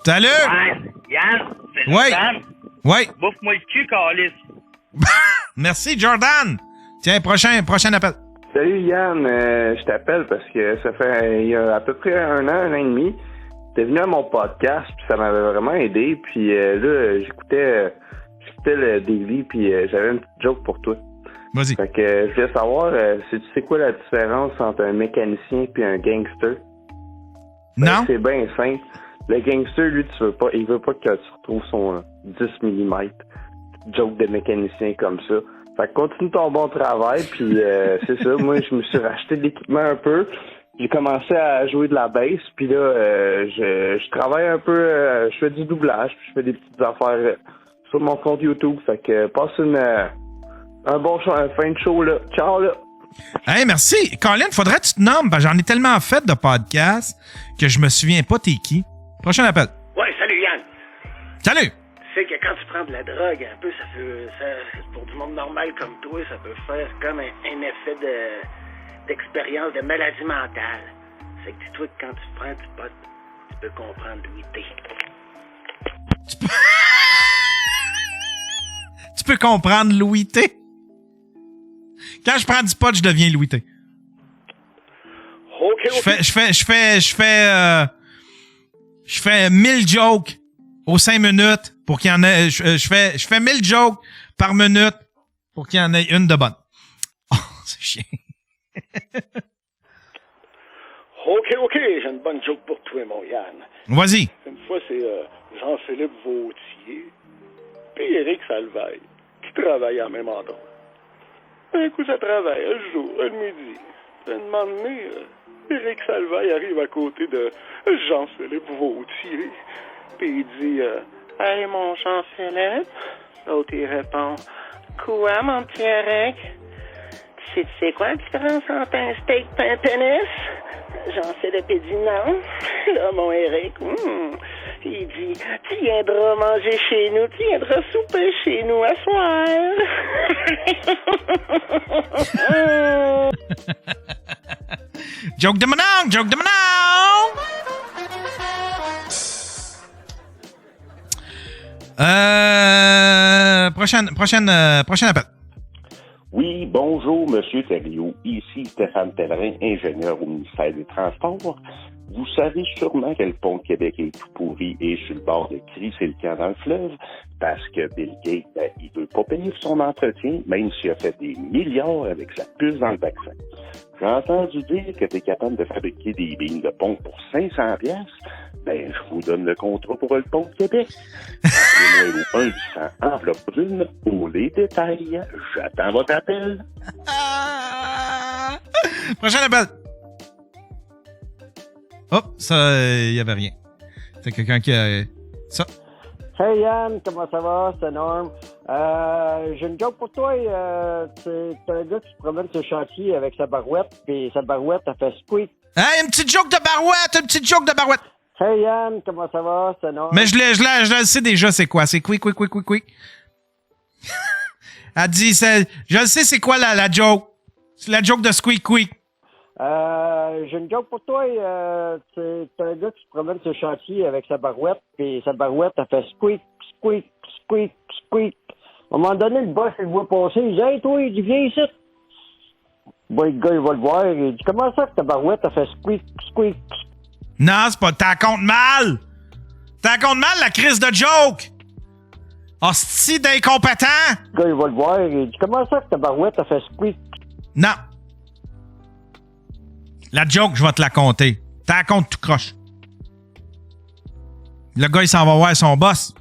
Salut! Ouais, Yann, c'est Oui. Jordan. Oui. Bouffe-moi le cul, Calis. Merci, Jordan. Tiens, prochain appel. Salut Yann, je t'appelle parce que ça fait il y a à peu près un an et demi, t'es venu à mon podcast puis ça m'avait vraiment aidé puis là j'écoutais le Daily puis j'avais une petite joke pour toi. Vas-y. Fait que je voulais savoir tu sais quoi la différence entre un mécanicien puis un gangster? Non. C'est bien simple. Le gangster lui il veut pas que tu retrouves son 10 mm. Joke de mécanicien comme ça. Fait que continue ton bon travail, puis c'est ça. Moi, je me suis racheté de l'équipement un peu. J'ai commencé à jouer de la bass, puis là, je travaille un peu. Je fais du doublage, puis je fais des petites affaires sur mon compte YouTube. Fait que passe un bon fin de show, là. Ciao, là! Hey, merci. Colin, faudrait que tu te nommes, parce que j'en ai tellement fait de podcasts que je me souviens pas t'es qui. Prochain appel. Ouais, salut Yann. Salut! Tu sais que quand tu prends de la drogue, un peu, pour du monde normal comme toi, ça peut faire comme un effet d'expérience de maladie mentale. C'est que toi, quand tu prends du pot, tu peux comprendre d'où il est. Tu peux comprendre Louis T. Quand je prends du pot, je deviens Louis T. OK. Je fais 1000 jokes aux 5 minutes pour qu'il y en ait. Je fais 1000 jokes par minute pour qu'il y en ait une de bonne. Oh, c'est chiant. OK, j'ai une bonne joke pour toi, mon Yann. Vas-y. Une fois, c'est Jean-Philippe Vautier et Éric Salvaille qui travaillent en même endroit. Un coup, ça travaille, un jour, un midi. Puis, un moment donné, Éric Salvaille arrive à côté de Jean-Philippe Vautier. Puis il dit « Hey, mon Jean-Philippe. » L'autre, il répond « Quoi, mon petit Éric? Tu sais quoi la différence entre un steak et un pénis? » Jean-Philippe, il dit « Non. » Là, mon Éric, il dit « Tu viendras manger chez nous, tu viendras souper chez nous à soir. » Joke de mon oncle, joke de mon oncle. Prochain appel. Oui, bonjour, Monsieur Thériault. Ici Stéphane Pellerin, ingénieur au ministère des Transports. Vous savez sûrement que le pont de Québec est tout pourri et sur le bord de crisser le camp dans le fleuve parce que Bill Gates, il veut pas payer pour son entretien, même s'il a fait des milliards avec sa puce dans le vaccin. J'ai entendu dire que tu es capable de fabriquer des billes de pont pour 500 piastres. Ben, je vous donne le contrat pour le pont de Québec. Appelez-moi au 1-800 enveloppe brune pour les détails. J'attends votre appel. Prochain appel. Oh, ça, il y avait rien. C'est quelqu'un qui a... Ça. Hey Yann, comment ça va? C'est Norm. J'ai une joke pour toi. C'est un gars qui se promène sur le chantier avec sa barouette, puis sa barouette, elle fait squeak. Hey, une petite joke de barouette! Hey Yann, comment ça va? C'est Norm. Mais je le sais déjà, c'est quoi? C'est quick. Elle dit, je le sais, c'est quoi la joke? C'est la joke de squeak. J'ai une joke pour toi. C'est un gars qui se promène sur le chantier avec sa barouette, puis sa barouette, elle fait squeak. À un moment donné, le boss, il le voit passer, il dit « Hey, toi, il dit, viens ici. » Bon, le gars, il va le voir, il dit « Comment ça que ta barouette, elle fait squeak? » Non, c'est pas... T'en comptes mal! La crise de joke! Hostie d'incompétent! Le gars, il va le voir, il dit « Comment ça que ta barouette, elle fait squeak? » Non. La joke, je vais te la compter. T'en comptes tout croche. Le gars, il s'en va voir son boss.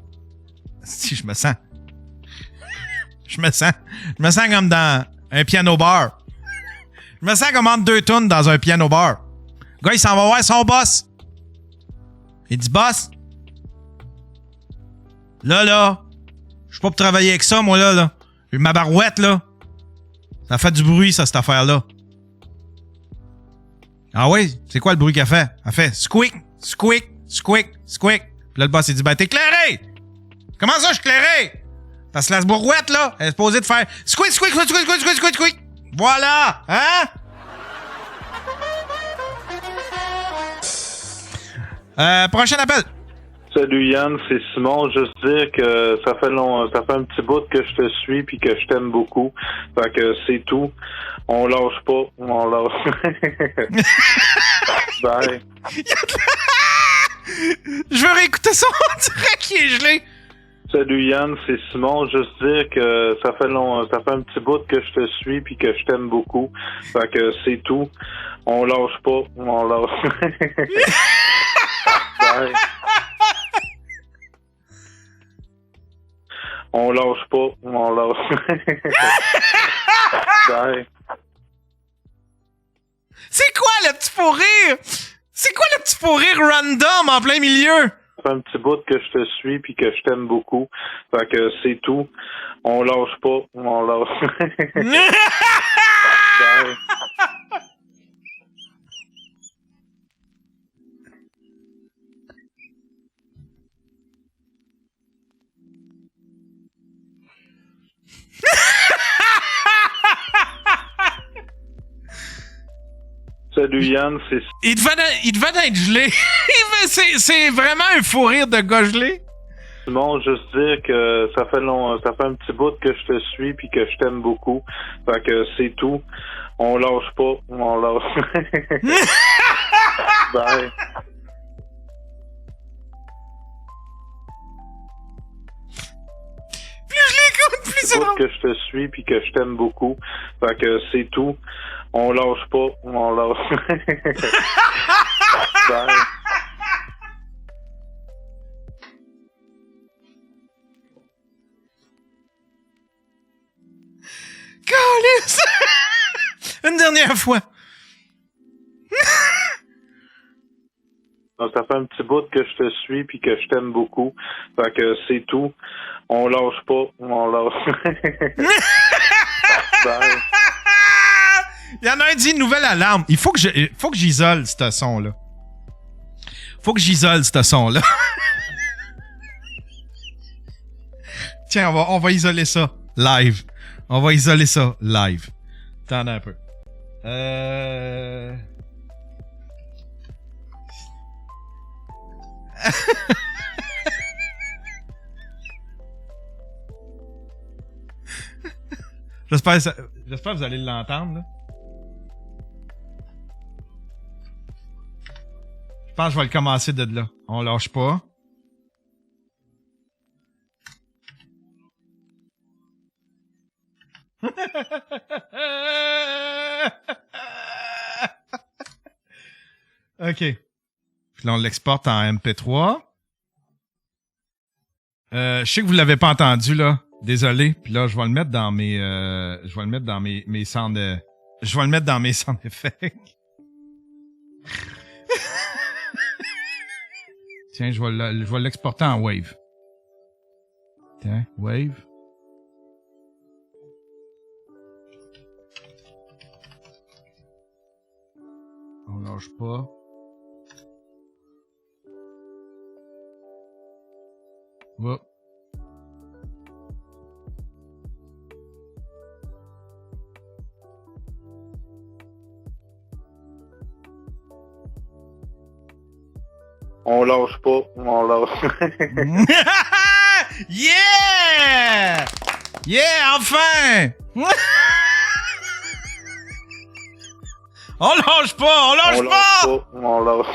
Si, je me sens comme dans un piano bar. Je me sens comme entre deux tunes dans un piano bar. Le gars, il s'en va voir son boss. Il dit, boss, là, je suis pas pour travailler avec ça, moi, là. Ma barouette, là, ça fait du bruit, ça, cette affaire-là. Ah oui? C'est quoi le bruit qu'elle fait? Elle fait squeak. Puis là, le boss, il dit, ben, t'es éclairé! Comment ça, je suis éclairé? Parce que la barouette, là, elle est supposée de faire squeak. Voilà! Hein? Prochain appel. Salut Yann, c'est Simon. Juste dire que ça fait un petit bout que je te suis puis que je t'aime beaucoup. Fait que c'est tout. On lâche pas, on lâche. Bye. Je veux réécouter ça, on dirait qu'il est gelé. Salut Yann, c'est Simon. Juste dire que ça fait un petit bout que je te suis puis que je t'aime beaucoup. Fait que c'est tout. On lâche pas, on lâche. Bye. On lâche pas, on lâche. Bye. C'est quoi le petit fou rire? C'est quoi le petit fou rire random en plein milieu? Ça fait un petit bout que je te suis puis que je t'aime beaucoup. Fait que c'est tout. On lâche pas, on lâche. Bye. Salut Yann, c'est Il devait être gelé. C'est vraiment un fou rire de gars gelé. Simon. Juste dire que ça fait un petit bout que je te suis puis que je t'aime beaucoup. Fait que c'est tout. On lâche pas, on lâche. Bye. Plus je l'écoute, plus c'est drôle. Que je te suis puis que je t'aime beaucoup. Fait que c'est tout. On lâche pas, on lâche. Bye. Câlisse! Une dernière fois. Ça fait un petit bout que je te suis puis que je t'aime beaucoup. Fait que c'est tout. On lâche pas, on lâche. Bye. Il y en a un dit nouvelle alarme. Il faut que j'isole ce son-là. Faut que j'isole ce son-là. Tiens, on va isoler ça live. On va isoler ça live. Attendez un peu. J'espère que vous allez l'entendre, là. Je pense que je vais le commencer de là. On lâche pas. OK. Puis là, on l'exporte en MP3. Je sais que vous l'avez pas entendu, là. Désolé. Puis là, je vais le mettre dans mes sound je vais le mettre dans mes sound effects. Tiens, je vais l'exporter en Wave. Tiens, Wave. On lâche pas. Hop. On lâche pas, on lâche. Yeah! Yeah, enfin! On lâche pas, on lâche pas! On lâche pas, on lâche.